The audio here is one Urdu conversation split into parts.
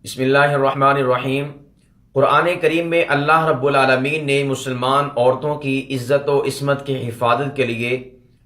بسم اللہ الرحمن الرحیم۔ قرآن کریم میں اللہ رب العالمین نے مسلمان عورتوں کی عزت و عصمت کی حفاظت کے لیے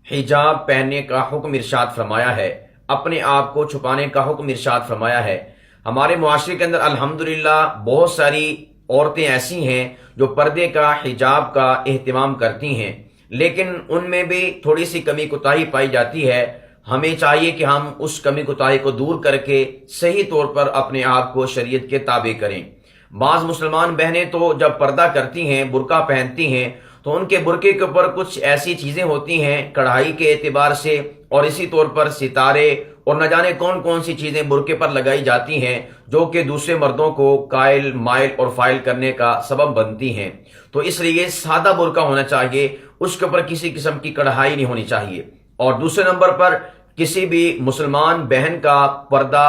حجاب پہننے کا حکم ارشاد فرمایا ہے، اپنے آپ کو چھپانے کا حکم ارشاد فرمایا ہے۔ ہمارے معاشرے کے اندر الحمدللہ بہت ساری عورتیں ایسی ہیں جو پردے کا، حجاب کا اہتمام کرتی ہیں، لیکن ان میں بھی تھوڑی سی کمی کوتاہی پائی جاتی ہے۔ ہمیں چاہیے کہ ہم اس کمی کوتاہی کو دور کر کے صحیح طور پر اپنے آپ کو شریعت کے تابع کریں۔ بعض مسلمان بہنیں تو جب پردہ کرتی ہیں، برقع پہنتی ہیں، تو ان کے برقعے کے اوپر کچھ ایسی چیزیں ہوتی ہیں کڑھائی کے اعتبار سے، اور اسی طور پر ستارے اور نہ جانے کون کون سی چیزیں برقعے پر لگائی جاتی ہیں جو کہ دوسرے مردوں کو قائل، مائل اور فائل کرنے کا سبب بنتی ہیں۔ تو اس لیے سادہ برقع ہونا چاہیے، اس کے اوپر کسی قسم کی کڑھائی نہیں ہونی چاہیے۔ اور دوسرے نمبر پر کسی بھی مسلمان بہن کا پردہ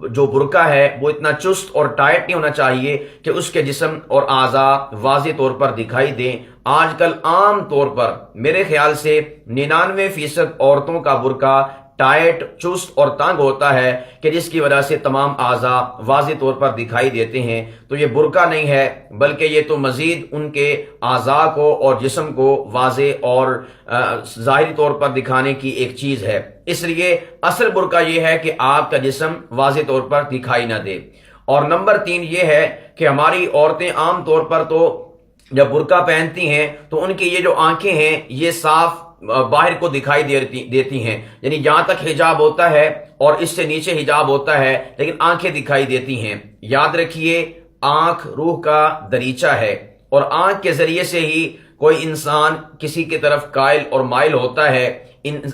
جو برقع ہے وہ اتنا چست اور ٹائٹ نہیں ہونا چاہیے کہ اس کے جسم اور اعضاء واضح طور پر دکھائی دیں۔ آج کل عام طور پر میرے خیال سے 99% عورتوں کا برقع ٹائٹ، چست اور تنگ ہوتا ہے کہ جس کی وجہ سے تمام اعضاء واضح طور پر دکھائی دیتے ہیں۔ تو یہ برقع نہیں ہے، بلکہ یہ تو مزید ان کے اعضاء کو اور جسم کو واضح اور ظاہری طور پر دکھانے کی ایک چیز ہے۔ اس لیے اصل برقع یہ ہے کہ آپ کا جسم واضح طور پر دکھائی نہ دے۔ اور نمبر 3 یہ ہے کہ ہماری عورتیں عام طور پر تو جب برقع پہنتی ہیں تو ان کی یہ جو آنکھیں ہیں یہ صاف باہر کو دکھائی دیتی ہیں، یعنی جہاں تک حجاب ہوتا ہے اور اس سے نیچے حجاب ہوتا ہے، لیکن آنکھیں دکھائی دیتی ہیں۔ یاد رکھیے، آنکھ روح کا دریچہ ہے، اور آنکھ کے ذریعے سے ہی کوئی انسان کسی کی طرف قائل اور مائل ہوتا ہے۔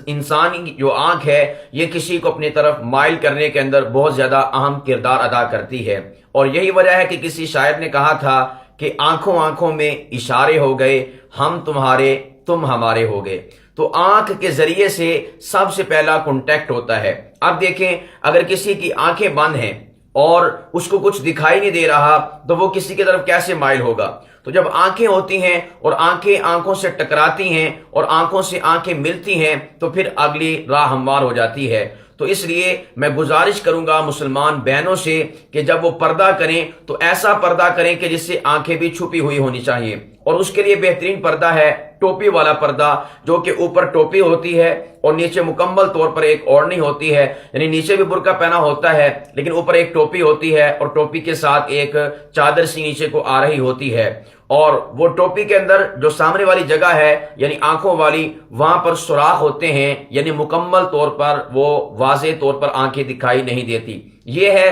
انسان جو آنکھ ہے یہ کسی کو اپنی طرف مائل کرنے کے اندر بہت زیادہ اہم کردار ادا کرتی ہے، اور یہی وجہ ہے کہ کسی شاعر نے کہا تھا کہ آنکھوں آنکھوں میں اشارے ہو گئے، ہم تمہارے تم ہمارے ہو گئے۔ تو آنکھ کے ذریعے سے سب سے پہلا کانٹیکٹ ہوتا ہے۔ اب دیکھیں، اگر کسی کی آنکھیں بند ہیں اور اس کو کچھ دکھائی نہیں دے رہا تو وہ کسی کی طرف کیسے مائل ہوگا؟ تو جب آنکھیں ہوتی ہیں اور آنکھیں آنکھوں سے ٹکراتی ہیں اور آنکھوں سے آنکھیں ملتی ہیں تو پھر اگلی راہ ہموار ہو جاتی ہے۔ تو اس لیے میں گزارش کروں گا مسلمان بہنوں سے کہ جب وہ پردہ کریں تو ایسا پردہ کریں کہ جس سے آنکھیں بھی چھپی ہوئی ہونی چاہیے، اور اس کے لیے بہترین پردہ ہے ٹوپی والا پردہ، جو کہ اوپر ٹوپی ہوتی ہے اور نیچے مکمل طور پر ایک اوڑھنی ہوتی ہے، یعنی نیچے بھی برقع پہنا ہوتا ہے لیکن اوپر ایک ٹوپی ہوتی ہے، اور ٹوپی کے ساتھ ایک چادر سی نیچے کو آ رہی ہوتی ہے، اور وہ ٹوپی کے اندر جو سامنے والی جگہ ہے یعنی آنکھوں والی، وہاں پر سوراخ ہوتے ہیں، یعنی مکمل طور پر وہ واضح طور پر آنکھیں دکھائی نہیں دیتی۔ یہ ہے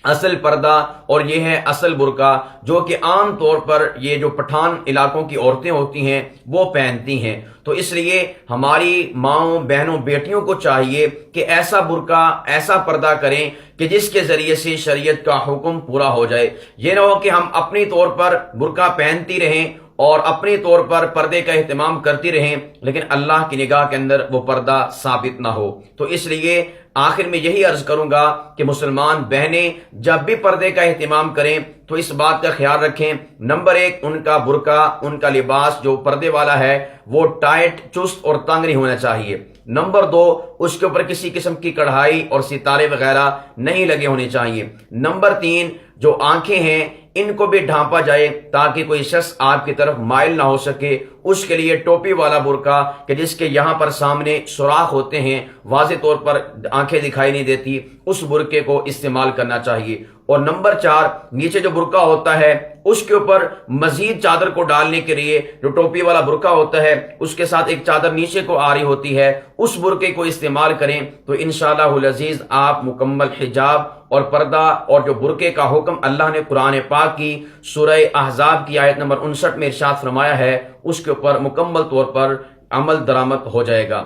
اصل پردہ اور یہ ہے اصل برقع، جو کہ عام طور پر یہ جو پٹھان علاقوں کی عورتیں ہوتی ہیں وہ پہنتی ہیں۔ تو اس لیے ہماری ماؤں، بہنوں، بیٹیوں کو چاہیے کہ ایسا برقع، ایسا پردہ کریں کہ جس کے ذریعے سے شریعت کا حکم پورا ہو جائے۔ یہ نہ ہو کہ ہم اپنی طور پر برقع پہنتی رہیں اور اپنی طور پر پردے کا اہتمام کرتی رہیں، لیکن اللہ کی نگاہ کے اندر وہ پردہ ثابت نہ ہو۔ تو اس لیے آخر میں یہی عرض کروں گا کہ مسلمان بہنیں جب بھی پردے کا اہتمام کریں تو اس بات کا خیال رکھیں، نمبر 1 ان کا برقع، ان کا لباس جو پردے والا ہے وہ ٹائٹ، چست اور تنگ نہیں ہونا چاہیے۔ نمبر 2 اس کے اوپر کسی قسم کی کڑھائی اور ستارے وغیرہ نہیں لگے ہونے چاہیے۔ نمبر 3 جو آنکھیں ہیں ان کو بھی ڈھانپا جائے تاکہ کوئی شخص آپ کی طرف مائل نہ ہو سکے۔ اس کے لیے ٹوپی والا برقع کہ جس کے یہاں پر سامنے سوراخ ہوتے ہیں، واضح طور پر آنکھیں دکھائی نہیں دیتی، اس برقعے کو استعمال کرنا چاہیے۔ اور نمبر 4 نیچے جو برقع ہوتا ہے اس کے اوپر مزید چادر کو ڈالنے کے لیے جو ٹوپی والا برقع ہوتا ہے اس کے ساتھ ایک چادر نیچے کو آ رہی ہوتی ہے، اس برقعے کو استعمال کریں تو انشاءاللہ العزیز آپ مکمل حجاب اور پردہ اور جو برقعے کا حکم اللہ نے قرآن پاک کی سورہ احزاب کی آیت نمبر 59 میں ارشاد فرمایا ہے اس کے اوپر مکمل طور پر عمل درآمد ہو جائے گا۔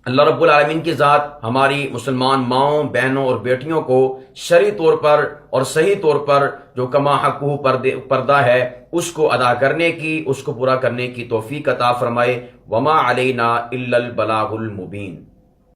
اللہ رب العالمین کی ذات ہماری مسلمان ماؤں، بہنوں اور بیٹیوں کو شرعی طور پر اور صحیح طور پر جو کما حقہ پردہ ہے اس کو ادا کرنے کی، اس کو پورا کرنے کی توفیق عطا فرمائے۔ وما علینا الا البلاغ المبین۔